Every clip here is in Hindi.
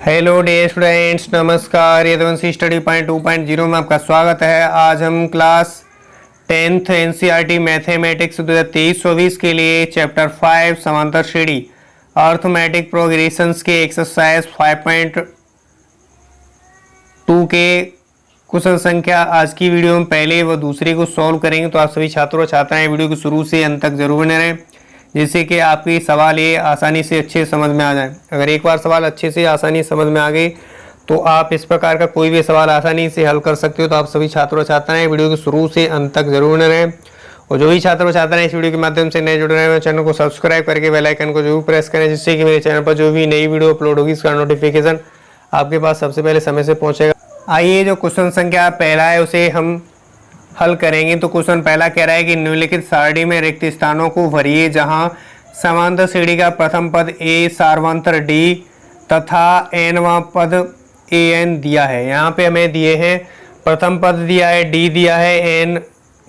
हेलो डियर स्टूडेंट्स, नमस्कार। यदुवंशी स्टडी पॉइंट 2.0 में आपका स्वागत है। आज हम क्लास 10th एनसीईआरटी मैथमेटिक्स 2023-24 के लिए चैप्टर 5 समांतर श्रेणी अर्थमेटिक प्रोग्रेशंस के एक्सरसाइज 5.2 के क्वेश्चन संख्या आज की वीडियो में पहले व दूसरे को सॉल्व करेंगे। तो आप सभी छात्रों और छात्राएं वीडियो को शुरू से अंत तक जरूर बने रहें, जिससे कि आपके सवाल ये आसानी से अच्छे समझ में आ जाए। अगर एक बार सवाल अच्छे से आसानी समझ में आ गए तो आप इस प्रकार का कोई भी सवाल आसानी से हल कर सकते हो। तो आप सभी छात्रों छात्राएं वीडियो के शुरू से अंत तक जरूर बने रहें। और जो भी छात्रों छात्राएं इस वीडियो के माध्यम से नए जुड़ रहे हैं, चैनल को सब्सक्राइब करके बेल आइकन को जरूर प्रेस करें, जिससे कि मेरे चैनल पर जो भी नई वीडियो अपलोड होगी इसका नोटिफिकेशन आपके पास सबसे पहले समय से पहुँचेगा। आइए, जो क्वेश्चन संख्या पहला है उसे हम हल करेंगे। तो क्वेश्चन पहला कह रहा है कि निम्नलिखित सारणी में रिक्त स्थानों को भरिए जहां समांतर श्रेणी का प्रथम पद ए सार्वंतर डी तथा एनवां पद ए एन दिया है। यहाँ पे हमें दिए हैं प्रथम पद दिया है, डी दिया है, एन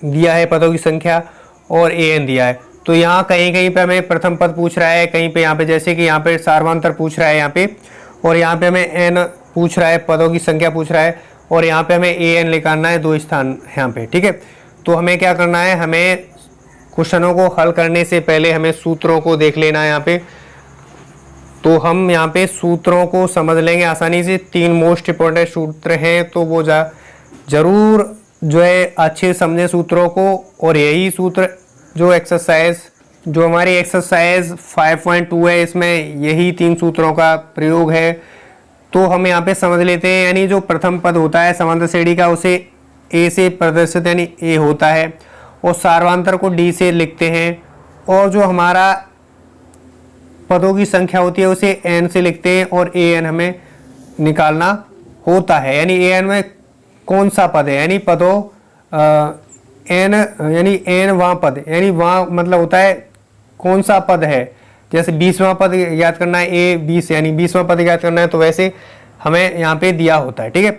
दिया है पदों की संख्या और ए एन दिया है। तो यहाँ कहीं कहीं पे हमें प्रथम पद पूछ रहा है, कहीं पे यहाँ पे जैसे कि यहाँ पे सार्वंतर पूछ रहा है यहाँ पे, और यहाँ पे हमें एन पूछ रहा है, पदों की संख्या पूछ रहा है, और यहाँ पे हमें ए एन निकालना है, दो स्थान यहाँ पे। ठीक है, तो हमें क्या करना है, हमें क्वेश्चनों को हल करने से पहले हमें सूत्रों को देख लेना है यहाँ पे। तो हम यहाँ पे सूत्रों को समझ लेंगे आसानी से। तीन मोस्ट इंपॉर्टेंट सूत्र हैं, तो वो जरूर जो है अच्छे समझे सूत्रों को। और यही सूत्र जो हमारी एक्सरसाइज 5.2 है, इसमें यही तीन सूत्रों का प्रयोग है। तो हम यहाँ पे समझ लेते हैं। यानी जो प्रथम पद होता है समांतर श्रेणी का, उसे ए से प्रदर्शित यानी ए होता है, और सार्वंतर को डी से लिखते हैं, और जो हमारा पदों की संख्या होती है उसे एन से लिखते हैं, और ए एन हमें निकालना होता है। यानी ए एन में कौन सा पद है, यानी पदों एन यानी एन वहाँ पद, यानी वहाँ मतलब होता है कौन सा पद है। जैसे 20वां पद याद करना है, ए 20 यानी 20वां पद याद करना है, तो वैसे हमें यहाँ पे दिया होता है। ठीक है,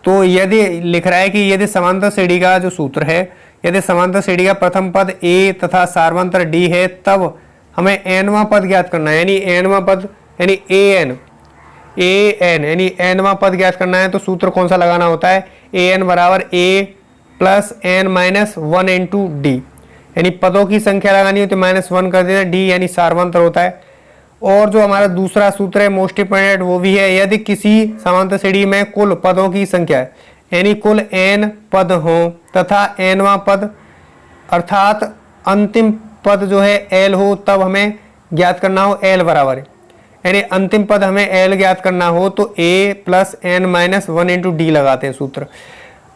तो यदि लिख रहा है कि यदि समांतर श्रेणी का जो सूत्र है, यदि समांतर श्रेणी का प्रथम पद ए तथा सार्वंतर डी है, तब हमें एनवां पद ज्ञात करना है। यानी एनवां पद यानी ए एन यानी एनवां पद ज्ञात करना है। तो सूत्र कौन सा लगाना होता है, ए एन बराबर a plus n minus 1 into d. यानी पदों की संख्या लगानी होती है, -1 कर देते हैं, डी यानी सार्वंतर होता है। और जो हमारा दूसरा सूत्र है मोस्ट इंपॉर्टेंट, वो भी है, यदि किसी समांतर श्रेणी में कुल पदों की संख्या है, यानी कुल n पद हो तथा nवां पद अर्थात अंतिम पद जो है l हो, तब हमें ज्ञात करना हो l बराबर, यानी अंतिम पद हमें l ज्ञात करना हो तो a plus n minus 1 into d लगाते हैं सूत्र।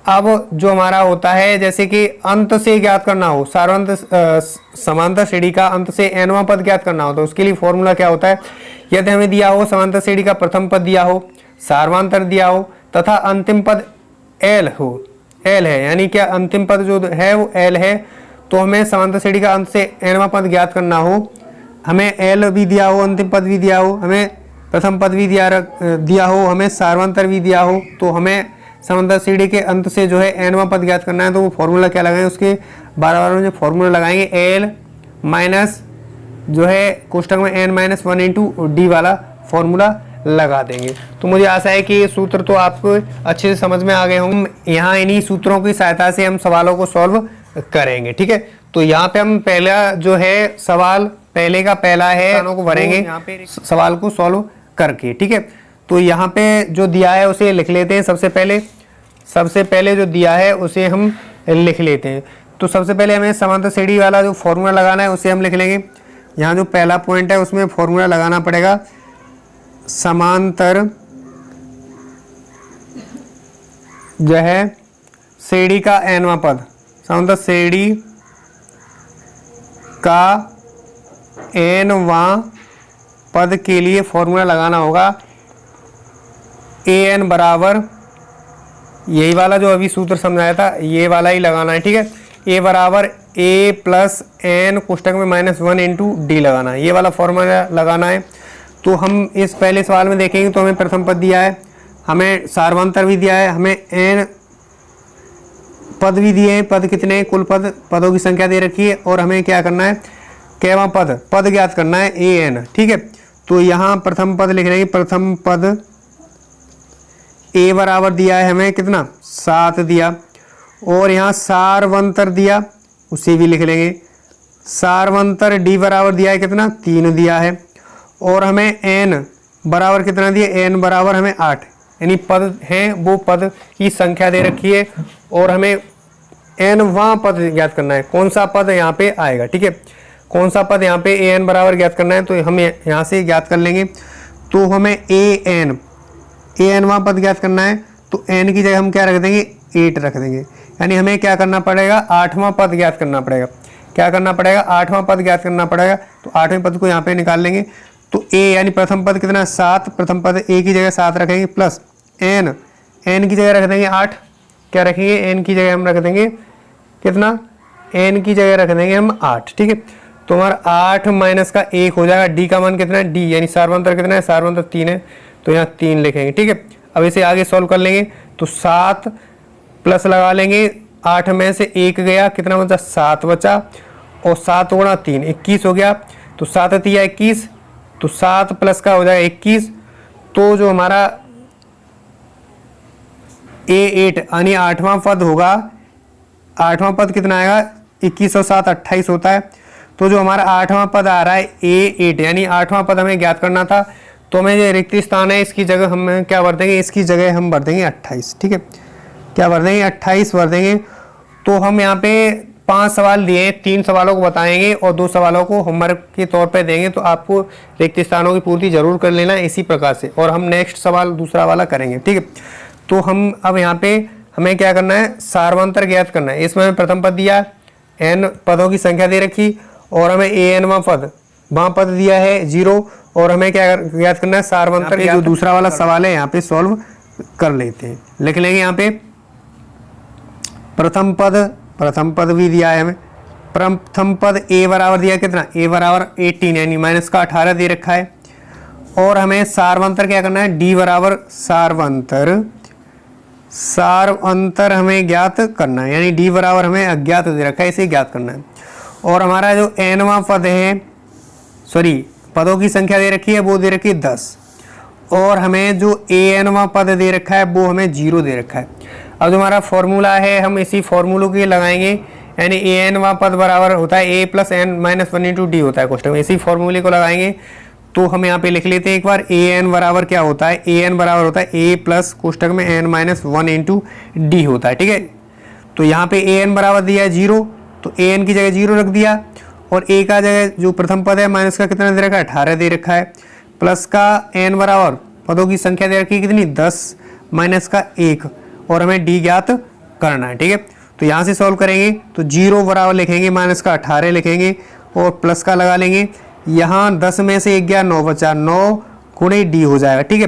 अब जो हमारा होता है, जैसे कि अंत से ज्ञात करना हो, समांतर श्रेणी का अंत से nवां पद ज्ञात करना हो, तो उसके लिए फॉर्मूला क्या होता है, यदि हमें दिया हो समांतर श्रेणी का प्रथम पद दिया हो, सार्वंतर दिया हो तथा अंतिम पद एल है, यानी क्या अंतिम पद जो है वो एल है, तो हमें समांतर श्रेणी का अंत से एनवां पद ज्ञात करना हो, हमें एल भी दिया हो, अंतिम पद भी दिया हो, हमें प्रथम पद भी दिया हो, हमें सार्वंतर भी दिया हो, तो हमें समांतर श्रेणी के अंत से जो है एनवां पद ज्ञात करना है। तो वो फॉर्मूला क्या लगाएंगे, उसके बार में जो फॉर्मूला लगाएंगे, एल माइनस जो है कोष्टक में एन माइनस 1 इंटू डी वाला फॉर्मूला लगा देंगे। तो मुझे आशा है कि ये सूत्र तो आपको अच्छे से समझ में आ गए होंगे। यहाँ इन्हीं सूत्रों की सहायता से हम सवालों को सॉल्व करेंगे। ठीक है, तो यहाँ पे हम पहला जो है सवाल पहले का पहला है, को भरेंगे यहाँ पे सवाल को सॉल्व करके। ठीक है, तो यहाँ पे जो दिया है उसे लिख लेते हैं। सबसे पहले जो दिया है उसे हम लिख लेते हैं। तो सबसे पहले हमें समांतर श्रेणी वाला जो फॉर्मूला लगाना है उसे हम लिख लेंगे। यहाँ जो पहला पॉइंट है उसमें फॉर्मूला लगाना पड़ेगा, समांतर जो है श्रेणी का एनवां पद, समांतर श्रेणी का एनवां पद के लिए फॉर्मूला लगाना होगा, ए एन बराबर यही वाला जो अभी सूत्र समझाया था, ये वाला ही लगाना है। ठीक है, ए बराबर ए प्लस एन कोष्टक में -1 इंटू डी लगाना है, ये वाला फॉर्मूला लगाना है। तो हम इस पहले सवाल में देखेंगे तो हमें प्रथम पद दिया है, हमें सार्वंतर भी दिया है, हमें एन पद भी दिए हैं, पद कितने, कुल पदों की संख्या दे रखी है, और हमें क्या करना है, कैवां पद ज्ञात करना है, ए एन। ठीक है, तो यहाँ प्रथम पद लिख रहे हैं, प्रथम पद ए बराबर दिया है हमें कितना 7 दिया, और यहाँ सारवंतर दिया उसे भी लिख लेंगे। सारवंतर डी बराबर दिया है कितना 3 दिया है, और हमें एन बराबर कितना दिया, एन बराबर हमें 8, यानी पद हैं वो पद की संख्या दे रखी है, और हमें एन वहाँ पद ज्ञात करना है, कौन सा पद यहाँ पे आएगा। ठीक है, कौन सा पद यहाँ पे ए एन बराबर ज्ञात करना है, तो हम यहाँ से ज्ञात कर लेंगे। तो हमें ए एन वहाँ पद ज्ञात करना है, तो एन की जगह हम क्या रख देंगे 8 रख देंगे, यानी हमें क्या करना पड़ेगा 8वां पद ज्ञात करना पड़ेगा। क्या करना पड़ेगा 8वां पद ज्ञात करना पड़ेगा, तो 8वें पद को यहाँ पे निकाल लेंगे। तो ए यानी प्रथम पद कितना 7, प्रथम पद ए की जगह 7 रखेंगे, प्लस एन की जगह रख देंगे 8, क्या रखेंगे एन की जगह हम रख देंगे कितना, एन की जगह रख देंगे हम 8। ठीक है, तो हमारा 8 माइनस का 1 हो जाएगा, डी का मान कितना है, डी यानी सारवंतर कितना है, सारवंतर 3 है, तो यहाँ 3 लिखेंगे। ठीक है, अब इसे आगे सॉल्व कर लेंगे, तो 7 प्लस लगा लेंगे, 8 में से 1 गया, कितना बचा 7 बचा, और 7 गुणा 3 21 हो गया, तो 7 तिया 21, तो 7 प्लस का हो जाएगा 21, तो जो हमारा A8 यानी 8वां पद होगा, 8वां पद कितना आएगा 21 और 7 28 होता है, तो जो हमारा 8वां पद आ रहा है A8 यानी 8वां पद हमें ज्ञात करना था, तो हमें जो रिक्त स्थान है इसकी जगह हम क्या भर देंगे, इसकी जगह हम भर देंगे 28। ठीक है, क्या भर देंगे 28 भर देंगे। तो हम यहाँ पे 5 सवाल दिए, 3 सवालों को बताएंगे और 2 सवालों को होमवर्क के तौर पे देंगे, तो आपको रिक्त स्थानों की पूर्ति जरूर कर लेना इसी प्रकार से, और हम नेक्स्ट सवाल दूसरा वाला करेंगे। ठीक है, तो हम अब यहाँ पे हमें क्या करना है, सारवंतर ज्ञात करना है। इसमें हमें प्रथम पद दिया, n पदों की संख्या दे रखी, और हमें an वहाँ पद दिया है 0, और हमें क्या ज्ञात करना है सारवंतर। जो दूसरा वाला सवाल है यहाँ पे सॉल्व कर लेते हैं, लिख लेंगे यहाँ पे प्रथम पद भी दिया है हमें, प्रथम पद ए बराबर दिया कितना, ए बराबर 18 यानी माइनस का 18 दे रखा है, और हमें सारवंतर क्या करना है, डी बराबर सारवंतर हमें ज्ञात करना है, यानी डी बराबर हमें अज्ञात दे रखा है, इसे ज्ञात करना है। और हमारा जो एनवां पद है, सॉरी पदों की संख्या दे रखी है वो दे रखी है 10, और हमें जो ए एनवां पद दे रखा है वो हमें 0 दे रखा है। अब जो हमारा फॉर्मूला है हम इसी फॉर्मूलों के लगाएंगे, यानी ए एनवां पद बराबर होता है a plus n minus 1 into d होता है क्वेश्चन में, इसी फॉर्मूले को लगाएंगे। तो हम यहाँ पे लिख लेते हैं एक बार, ए एन बराबर क्या होता है, ए एन बराबर होता है ए प्लस कोष्टक में एन माइनस 1 इंटू डी होता है। ठीक है, तो यहाँ पे ए एन बराबर दिया है 0, तो ए एन की जगह 0 रख दिया, और ए का जगह जो प्रथम पद है माइनस का कितना दे रखा है 18 दे रखा है, प्लस का एन बराबर पदों की संख्या दे रखी है कितनी 10 माइनस का 1, और हमें डी ज्ञात करना है। ठीक है, तो यहाँ से सॉल्व करेंगे तो 0 बराबर लिखेंगे माइनस का 18 लिखेंगे, और प्लस का लगा लेंगे, यहाँ 10 में से 1 गया 9 बचा, 9 गुणे डी हो जाएगा। ठीक है,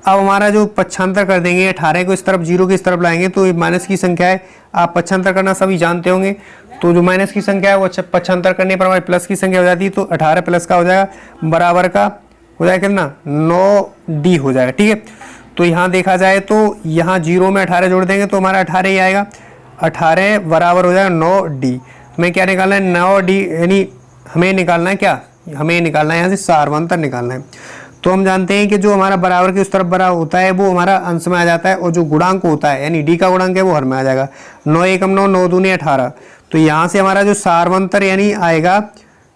अब हमारा जो पक्षांतर कर देंगे 18 को इस तरफ 0 की इस तरफ लाएंगे, तो ये माइनस की संख्या है, आप पक्षांतर करना सभी जानते होंगे, तो जो माइनस की संख्या है वो पक्षांतर करने पर हमारी प्लस की संख्या हो जाती है, तो 18 प्लस का हो जाएगा बराबर का हो जाएगा कितना 9 डी हो जाएगा। ठीक है, तो यहाँ देखा जाए तो यहाँ 0 में 18 जोड़ देंगे तो हमारा 18 ही आएगा, 18 बराबर हो जाएगा 9 डी। हमें क्या निकालना है 9 डी, यानी हमें निकालना है क्या, हमें निकालना है यहाँ से सारवंतर निकालना है। तो हम जानते हैं कि जो हमारा बराबर के उस तरफ बराबर होता है वो हमारा अंश में आ जाता है, और जो गुणांक होता है यानी डी का गुणांक है वो हर में आ जाएगा, 9 एकम 9, 9 दूनी 18। तो यहाँ से हमारा जो सारवंतर यानी आएगा,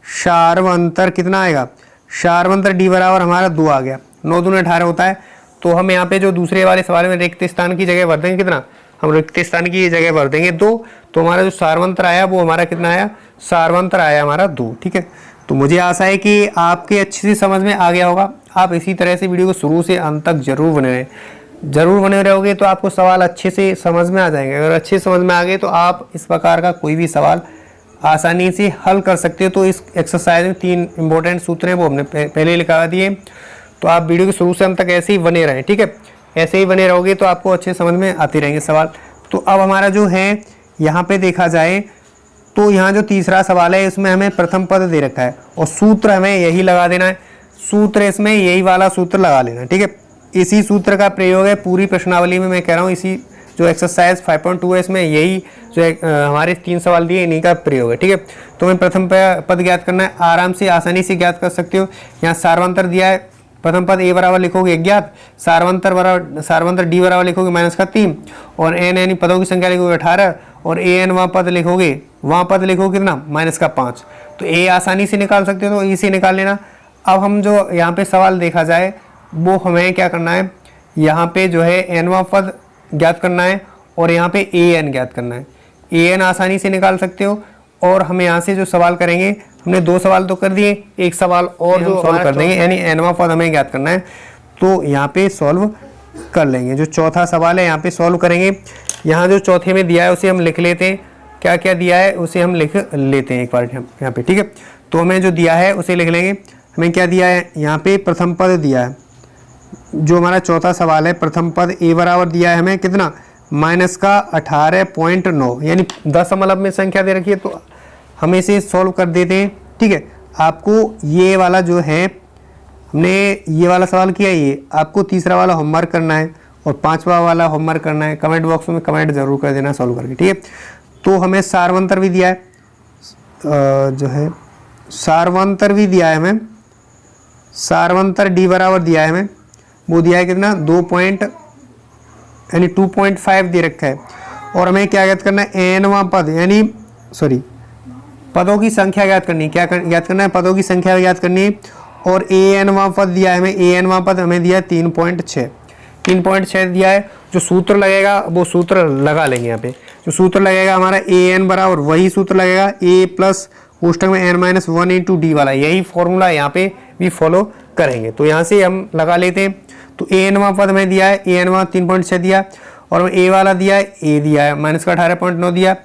सारवंतर कितना आएगा, सारवंतर डी बराबर हमारा 2 आ गया, 9 दूनी 18 होता है। तो हम यहाँ पे जो दूसरे वाले सवाल में रिक्त स्थान की जगह भर देंगे कितना, हम रिक्त स्थान की जगह भर देंगे 2, तो हमारा जो सारवंतर आया वो हमारा कितना आया, सारवंतर आया हमारा 2। ठीक है, तो मुझे आशा है कि आपके अच्छी सी समझ में आ गया होगा। आप इसी तरह से वीडियो को शुरू से अंत तक जरूर बने रहोगे तो आपको सवाल अच्छे से समझ में आ जाएंगे। अगर अच्छे समझ में आ गए तो आप इस प्रकार का कोई भी सवाल आसानी से हल कर सकते हो। तो इस एक्सरसाइज में 3 इंपॉर्टेंट सूत्र हैं वो हमने पहले लिखा दिए, तो आप वीडियो के शुरू से अंत तक ऐसे ही बने रहें। ठीक है, ऐसे ही बने रहोगे तो आपको अच्छे समझ में आते रहेंगे सवाल। तो अब हमारा जो है यहाँ पे देखा जाए तो यहाँ जो तीसरा सवाल है इसमें हमें प्रथम पद दे रखा है, और सूत्र हमें यही लगा देना है, सूत्र इसमें यही वाला सूत्र लगा लेना है। ठीक है, इसी सूत्र का प्रयोग है पूरी प्रश्नावली में, मैं कह रहा हूँ इसी जो एक्सरसाइज 5.2 है इसमें यही जो हमारे 3 सवाल दिए इन्हीं का प्रयोग है। ठीक है, तो हमें प्रथम पद ज्ञात करना है, आराम से आसानी से ज्ञात कर सकते हो। यहाँ सारवंतर दिया है प्रथम पद a बराबर लिखोगे अज्ञात, सारवंतर d बराबर लिखोगे -3 और n यानी पदों की संख्या लिखोगे 18 और an वहाँ पद लिखोगे कितना -5। तो a आसानी से निकाल सकते हो, तो e से निकाल लेना। अब हम जो यहाँ पे सवाल देखा जाए वो हमें क्या करना है, यहाँ पे जो है nवां पद ज्ञात करना है और यहाँ पे an ज्ञात करना है। an आसानी से निकाल सकते हो और हम यहाँ से जो सवाल करेंगे, हमने 2 सवाल तो कर दिए, एक सवाल और जो सॉल्व कर देंगे, यानी nवां पद हमें ज्ञात करना है। तो यहाँ पे सॉल्व कर लेंगे। जो चौथा सवाल है यहाँ पे सॉल्व करेंगे। यहाँ जो चौथे में दिया है उसे हम लिख लेते हैं, क्या क्या दिया है उसे हम लिख लेते हैं एक बार यहाँ पे, ठीक है। तो हमें जो दिया है उसे लिख लेंगे। हमें क्या दिया है, यहाँ पे प्रथम पद दिया है, जो हमारा चौथा सवाल है, प्रथम पद a बराबर दिया है हमें कितना -18.9, यानी दशमलव में संख्या दे रखी है, तो हम इसे सॉल्व कर देते हैं, ठीक है। आपको ये वाला जो है, हमने ये वाला सवाल किया, ये आपको तीसरा वाला होमवर्क करना है और 5वां वाला होमवर्क करना है। कमेंट बॉक्स में कमेंट जरूर कर देना सॉल्व करके, ठीक है। तो हमें सारवंतर भी दिया है, जो है सारवंतर भी दिया है हमें, सारवंतर d बराबर दिया है हमें, वो दिया है कितना 2.5 दे रखा है। और हमें क्या ज्ञात करना है, nवां पद यानी पदों की संख्या ज्ञात करनी है। क्या ज्ञात करना है, पदों की संख्या ज्ञात करनी है। और an पद दिया है हमें, an पद हमें दिया है 3.6 दिया है। जो सूत्र लगेगा वो सूत्र लगा लेंगे। यहाँ पे जो सूत्र लगेगा हमारा an बराबर वही सूत्र लगेगा, a प्लस कोष्टक में n-1 इंटू डी वाला, यही फॉर्मूला यहाँ पे भी फॉलो करेंगे। तो यहाँ से हम लगा लेते हैं। तो an पद में दिया है, an 3.6 दिया और a वाला दिया है, a दिया है -18.9 दिया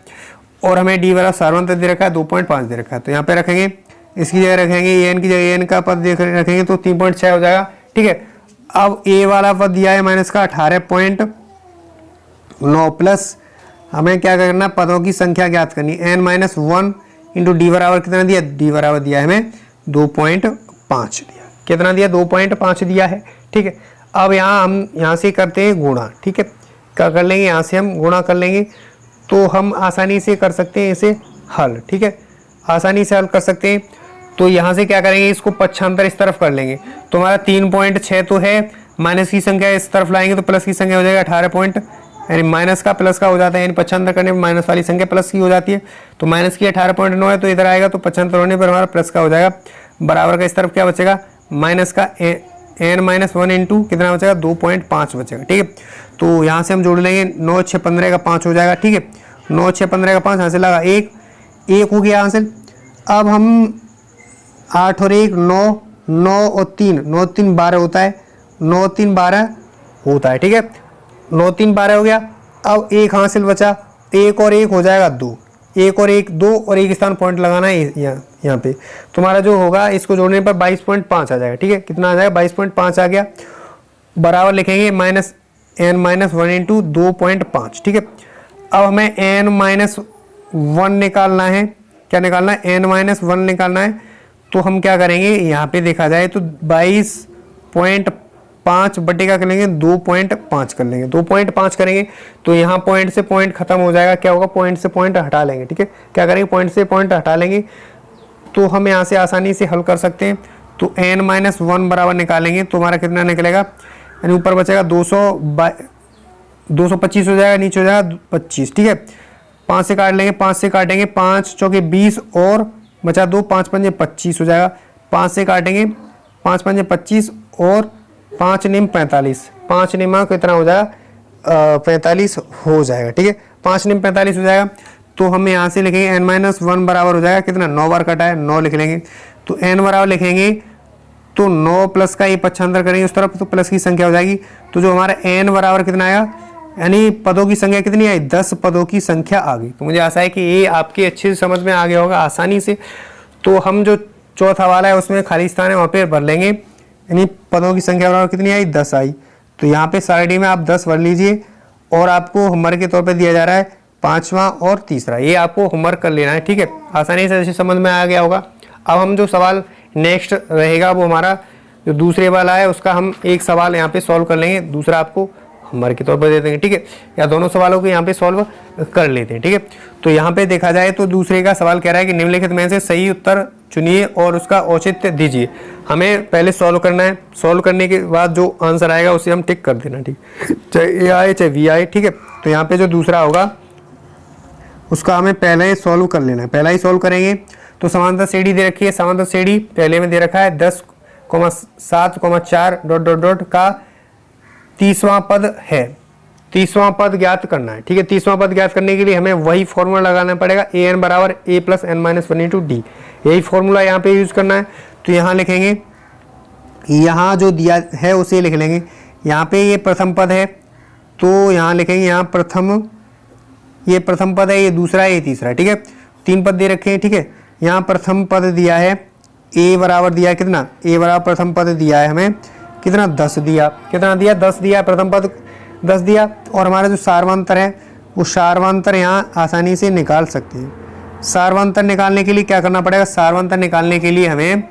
और हमें d वाला सारवंतर दे रखा है 2.5 दे रखा है। तो यहाँ पे रखेंगे, इसकी जगह रखेंगे an की जगह n का पद रखेंगे तो 3.6 हो जाएगा, ठीक है। अब a वाला पद दिया है -18.9 प्लस हमें क्या करना, पदों की संख्या ज्ञात करनी, n-1 इंटू डी बराबर कितना दिया, d बराबर दिया है हमें 2.5 दिया, कितना दिया 2.5 दिया है, ठीक है। अब यहाँ हम यहाँ से करते हैं गुणा, ठीक है। क्या कर लेंगे, यहाँ से हम गुणा कर लेंगे तो हम आसानी से कर सकते हैं इसे हल, ठीक है, आसानी से हल कर सकते हैं। तो यहाँ से क्या करेंगे, इसको पक्षांतर इस तरफ कर लेंगे। तो हमारा 3.6 तो है, माइनस की संख्या इस तरफ लाएंगे तो प्लस की संख्या हो जाएगा 18 यानी माइनस का प्लस का हो जाता है, यानी पक्षांतर करने पर माइनस वाली संख्या प्लस की हो जाती है। तो माइनस की 18.9 है तो इधर आएगा, तो पक्षांतर होने पर हमारा प्लस का हो जाएगा, बराबर का इस तरफ क्या बचेगा, माइनस का n-1 इंटू कितना बचेगा 2.5 बचेगा, ठीक है। तो यहाँ से हम जोड़ लेंगे, 9 6 15 का 5 हो जाएगा, ठीक है। 9 6 15 का 5 हासिल लगा, एक हो गया हासिल। अब हम 8 और 1 9, 9 और 3, 9 3 12 होता है, 9 3 12 होता है, ठीक है। 9 3 12 हो गया। अब एक हासिल बचा, 1 और 1 हो जाएगा 2, 1 और 1 2 और एक स्थान पॉइंट लगाना है यहाँ पे। तुम्हारा जो होगा इसको जोड़ने पर 22.5 आ जाएगा, ठीक है। कितना आ जाएगा 22.5 आ गया, बराबर लिखेंगे -n-1 इंटू 2.5, ठीक है। अब हमें n-1 निकालना है, क्या निकालना है, n-1 निकालना है। तो हम क्या करेंगे, यहाँ पे देखा जाए तो 22.5 बटे का कर लेंगे 2.5 कर लेंगे, 2.5 करेंगे तो यहाँ पॉइंट से पॉइंट खत्म हो जाएगा, क्या होगा, पॉइंट से पॉइंट हटा लेंगे, ठीक है। क्या करेंगे, पॉइंट से पॉइंट हटा लेंगे तो हम यहाँ से आसानी से हल कर सकते हैं। तो n-1 बराबर निकालेंगे तो हमारा कितना निकलेगा, यानी ऊपर बचेगा 225 हो जाएगा, नीचे हो जाएगा 25, ठीक है। 5 से काट लेंगे, 5 से काटेंगे, 5 चौके 20 और बचा 2, 5 पंजे 25 हो जाएगा। 5 से काटेंगे, 5 पंजे 25 और 5 निम 45, 5 निमा कितना हो जाएगा 45 हो जाएगा, ठीक है। 5 निम 45 हो जाएगा। तो हम यहाँ से लिखेंगे n-1 बराबर हो जाएगा कितना, 9 बार कटा है 9 लिख लेंगे। तो n बराबर लिखेंगे तो 9 प्लस का ये पक्षांतर करेंगे उस तरफ तो प्लस की संख्या हो जाएगी। तो जो हमारा n बराबर कितना आया, यानी पदों की संख्या कितनी आई, 10 पदों की संख्या आ गई। तो मुझे आशा है कि ये आपके अच्छे से समझ में आ गया होगा आसानी से। तो हम जो चौथा वाला है उसमें खाली स्थान है वहाँ पे भर लेंगे, यानी पदों की संख्या बराबर कितनी आई, 10 आई। तो यहाँ पे साइड में आप 10 भर लीजिए और आपको होमवर्क के तौर पे दिया जा रहा है 5वां और तीसरा, ये आपको होमवर्क कर लेना है, ठीक है। आसानी से समझ में आ गया होगा। अब हम जो सवाल नेक्स्ट रहेगा वो हमारा जो दूसरे वाला है उसका हम एक सवाल यहाँ पे सॉल्व कर लेंगे, दूसरा आपको होमवर्क के तौर पर दे देंगे, ठीक है। या दोनों सवालों को यहाँ पे सॉल्व कर लेते हैं, ठीक है। तो यहाँ पे देखा जाए तो दूसरे का सवाल कह रहा है कि निम्नलिखित में से सही उत्तर चुनिए और उसका औचित्य दीजिए। हमें पहले सॉल्व करना है। सॉल्व करने के बाद जो आंसर आएगा उसे हम टिक कर देना, ठीक, चाहे ए आए चाहे वी आए, ठीक है। तो यहाँ पे जो दूसरा होगा उसका हमें पहले ही सॉल्व कर लेना है। पहला ही सॉल्व करेंगे तो समांतर श्रेणी दे रखी है, समांतर श्रेणी पहले में दे रखा है 10,7,4 डॉट डॉट डॉट का 30वां पद है। 30वां पद ज्ञात करना है, ठीक है। 30वां पद ज्ञात करने के लिए हमें वही फॉर्मूला लगाना पड़ेगा, ए एन बराबर a plus n minus 1 into d. यही फॉर्मूला यहाँ पे यूज करना है। तो यहाँ लिखेंगे, यहाँ जो दिया है उसे लिख लेंगे। यहाँ पे ये प्रथम पद है तो यहाँ लिखेंगे, यहाँ प्रथम, ये प्रथम पद है, ये दूसरा है, ये तीसरा, ठीक है। 3 पद दे रखे हैं, ठीक है। यहाँ प्रथम पद दिया है ए बराबर दिया है कितना, ए बराबर प्रथम पद दिया है हमें कितना, 10 दिया। कितना दिया, 10 दिया। प्रथम पद 10 दिया। और हमारा जो सार्वंतर है वो सार्वंतर यहाँ आसानी से निकाल सकते हैं। सार्वंतर निकालने के लिए क्या करना पड़ेगा, सार्वंतर निकालने के लिए हमें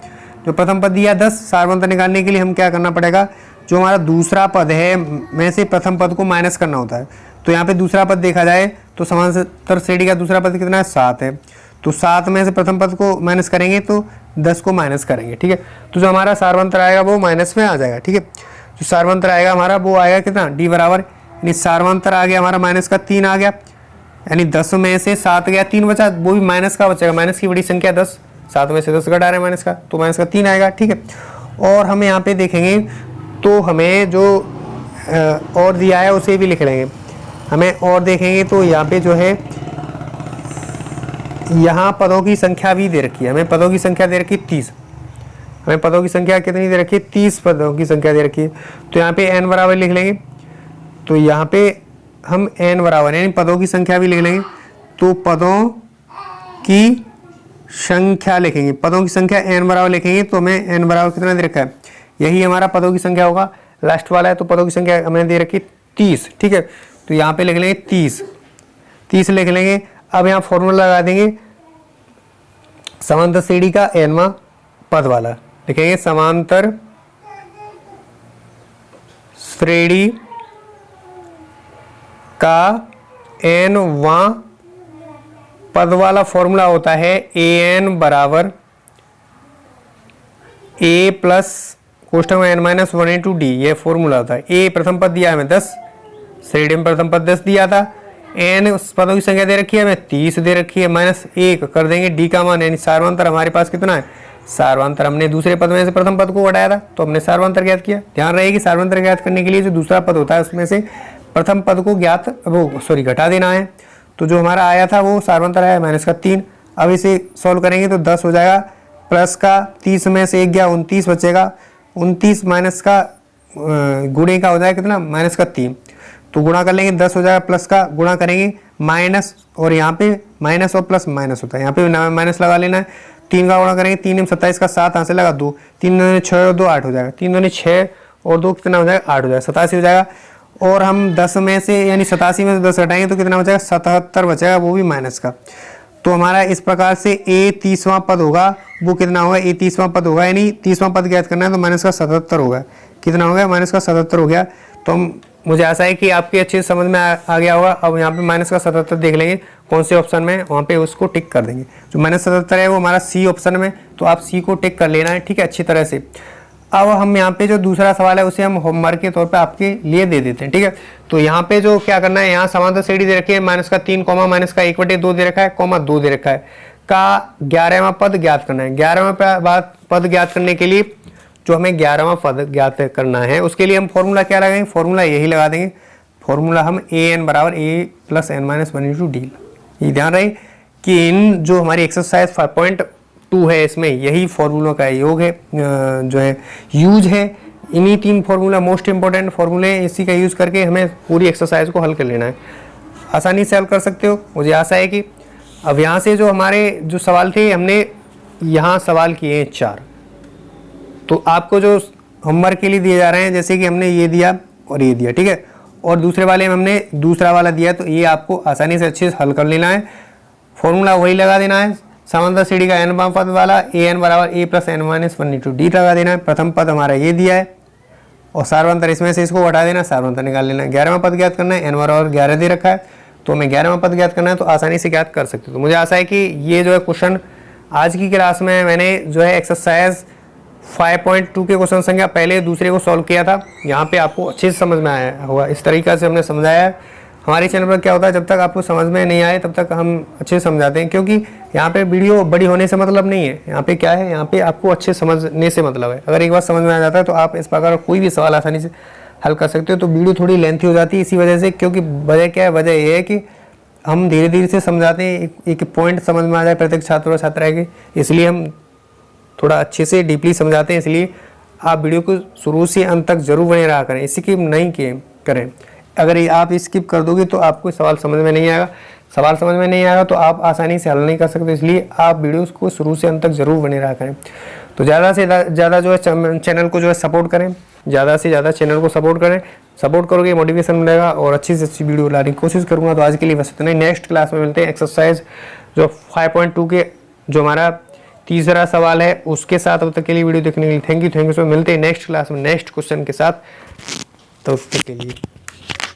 जो प्रथम पद दिया 10, सार्वंतर निकालने के लिए हम क्या करना पड़ेगा, जो हमारा दूसरा पद है में से प्रथम पद को माइनस करना होता है। तो यहाँ पे दूसरा पद देखा जाए तो समांतर श्रेणी का दूसरा पद कितना है, 7 है। तो 7 में से प्रथम पद को माइनस करेंगे तो 10 को माइनस करेंगे, ठीक है। तो जो हमारा सार्वंतर आएगा वो माइनस में आ जाएगा, ठीक है। जो सार्वंतर आएगा हमारा वो आएगा कितना, डी बराबर, यानी सार्वंतर आ गया हमारा माइनस का 3 आ गया, यानी 10 में से 7 गया, 3 बचा, वो भी माइनस का बचेगा। माइनस की बड़ी संख्या 10, 7 में से 10 घटा रहे हैं माइनस का, तो माइनस का 3 आएगा, ठीक है। और हम यहाँ पे देखेंगे तो हमें जो और दिया है उसे भी लिख लेंगे। हमें और देखेंगे तो यहाँ पे जो है, यहाँ पदों की संख्या भी दे रखी है। हमें पदों की संख्या दे रखी है 30। हमें पदों की संख्या कितनी दे रखी है, 30 पदों की संख्या दे रखी है। तो यहाँ पे n बराबर लिख लेंगे। तो यहाँ पे हम n बराबर यानी पदों की संख्या भी लिख लेंगे। तो पदों की संख्या लिखेंगे, पदों की संख्या n बराबर लिखेंगे। तो हमें n बराबर कितना दे रखा है, यही हमारा पदों की संख्या होगा, लास्ट वाला है। तो पदों की संख्या हमें दे रखी 30, ठीक है। तो यहाँ पे लिख लेंगे 30 लिख लेंगे। अब यहाँ फॉर्मूला लगा देंगे समांतर श्रेणी का nवां पद वाला, लिखेंगे समांतर श्रेणी का nवां पद वाला फॉर्मूला होता है an बराबर a प्लस कोष्ठक में n माइनस 1 इंटू डी। ये फॉर्मूला होता है। a प्रथम पद दिया है हमें 10, श्रेणी में प्रथम पद 10 दिया था। n पदों की संख्या दे रखी है हमें 30 दे रखी है, माइनस 1 कर देंगे डी का मान, यानी सार्वंतर हमारे पास कितना है, सार्वंतर हमने दूसरे पद में से प्रथम पद को घटाया था तो हमने सार्वंतर ज्ञात किया। ध्यान रहे कि सार्वंतर ज्ञात करने के लिए जो दूसरा पद होता है उसमें से प्रथम पद को घटा देना है। तो जो हमारा आया था वो सार्वंतर आया माइनस का 3। अब इसे सॉल्व करेंगे तो 10 हो जाएगा, प्लस का 30 में से 1 गया 29 बचेगा, 29 माइनस का गुणे का हो जाएगा कितना, माइनस का 3। तो गुणा कर लेंगे, 10 हो जाएगा, प्लस का गुणा करेंगे माइनस, और यहाँ पे माइनस और प्लस माइनस होता है, यहाँ पे माइनस लगा लेना है। 3 का गुणा करेंगे, 3 में 27 का 7 यहाँ से लगा 2, 3 दूनी 6 और 2 8 हो जाएगा, 3 दूनी 6 और 2 कितना हो जाएगा, 8 हो जाएगा, 87 हो जाएगा। और हम 10 में से यानी 87 में से 10 घटाएंगे तो कितना बचेगा, 77 बचेगा, वो भी माइनस का। तो हमारा इस प्रकार से ए 30वां पद होगा, वो कितना होगा, ए 30वां पद होगा, यानी 30वां पद ज्ञात करना है तो माइनस का 77 होगा। कितना हो गया, माइनस का 77 हो गया। तो हम, मुझे आशा है कि आपके अच्छे से समझ में आ गया होगा। अब यहाँ पे माइनस का 77 देख लेंगे कौन से ऑप्शन में, वहाँ पे उसको टिक कर देंगे। जो माइनस 77 है वो हमारा सी ऑप्शन में, तो आप सी को टिक कर लेना है, ठीक है, अच्छी तरह से। अब हम यहाँ पे जो दूसरा सवाल है उसे हम होमवर्क के तौर पे आपके लिए दे देते हैं, ठीक है। तो यहाँ पे जो क्या करना है, यहाँ समांतर श्रेणी दे रखी है माइनस का 3 कॉमा माइनस का 1/2 दे रखा है, कॉमा 2 दे रखा है, का 11वां पद ज्ञात करना है। 11वां पद ज्ञात करने के लिए जो हमें 11वां पद ज्ञात करना है उसके लिए हम फॉर्मूला क्या लगाएंगे, फॉर्मूला यही लगा देंगे। फॉर्मूला हम an बराबर a plus n minus 1 into D. ये ध्यान रहे कि इन जो हमारी एक्सरसाइज 5.2 है इसमें यही फॉर्मूलों का योग है, जो है यूज है। इन्हीं 3 फॉर्मूला मोस्ट इंपॉर्टेंट फॉर्मूले, इसी का यूज़ करके हमें पूरी एक्सरसाइज को हल कर लेना है। आसानी से हल कर सकते हो, मुझे आशा है कि। अब यहाँ से जो हमारे जो सवाल थे, हमने यहाँ सवाल किए हैं 4। तो आपको जो होमवर्क के लिए दिए जा रहे हैं, जैसे कि हमने ये दिया और ये दिया, ठीक है, और दूसरे वाले में हमने दूसरा वाला दिया, तो ये आपको आसानी से अच्छे से हल कर लेना है। फॉर्मूला वही लगा देना है, समांतर श्रेणी का nवां पद वाला an बराबर a plus n minus 1 into D लगा देना है। प्रथम पद हमारा ये दिया है और सार्वंतर इसमें से इसको हटा देना, सार्वंतर निकाल लेना है। 11वां पद ज्ञात करना है, n बराबर 11 दे रखा है, तो हमें 11वां पद ज्ञात करना है, तो आसानी से ज्ञात कर सकते हो। तो मुझे आशा है कि ये जो है क्वेश्चन आज की क्लास में मैंने जो है एक्सरसाइज 5.2 के क्वेश्चन संख्या पहले दूसरे को सॉल्व किया था। यहाँ पे आपको अच्छे से समझ में आया होगा, इस तरीक़ा से हमने समझाया है। हमारे चैनल पर क्या होता है, जब तक आपको समझ में नहीं आए तब तक हम अच्छे से समझाते हैं, क्योंकि यहाँ पे वीडियो बड़ी होने से मतलब नहीं है। यहाँ पे क्या है, यहाँ पे आपको अच्छे समझने से मतलब है। अगर एक बार समझ में आ जाता है तो आप इस प्रकार कोई भी सवाल आसानी से हल कर सकते हो। तो वीडियो थोड़ी लेंथी हो जाती है इसी वजह से, क्योंकि वजह क्या है, वजह ये है कि हम धीरे धीरे से समझाते हैं, एक पॉइंट समझ में आ जाए प्रत्येक छात्र और छात्रा के, इसलिए हम थोड़ा अच्छे से डीपली समझाते हैं। इसलिए आप वीडियो को शुरू से अंत तक जरूर बने रहा करें, स्किप नहीं करें। अगर आप स्किप कर दोगे तो आपको सवाल समझ में नहीं आएगा, सवाल समझ में नहीं आएगा तो आप आसानी से हल नहीं कर सकते। इसलिए आप वीडियोस को शुरू से अंत तक जरूर बने रहा करें। तो ज़्यादा से ज़्यादा जो है चैनल को जो है सपोर्ट करें, ज़्यादा से ज़्यादा चैनल को सपोर्ट करें। सपोर्ट करोगे मोटिवेशन मिलेगा और अच्छी से अच्छी वीडियो लाने की कोशिश करूँगा। तो आज के लिए बस इतना ही। नेक्स्ट क्लास में मिलते हैं एक्सरसाइज जो 5.2 के जो हमारा तीसरा सवाल है उसके साथ। तब तक के लिए वीडियो देखने के लिए थैंक यू सो। मिलते हैं नेक्स्ट क्लास में नेक्स्ट क्वेश्चन के साथ। तो तब तक के लिए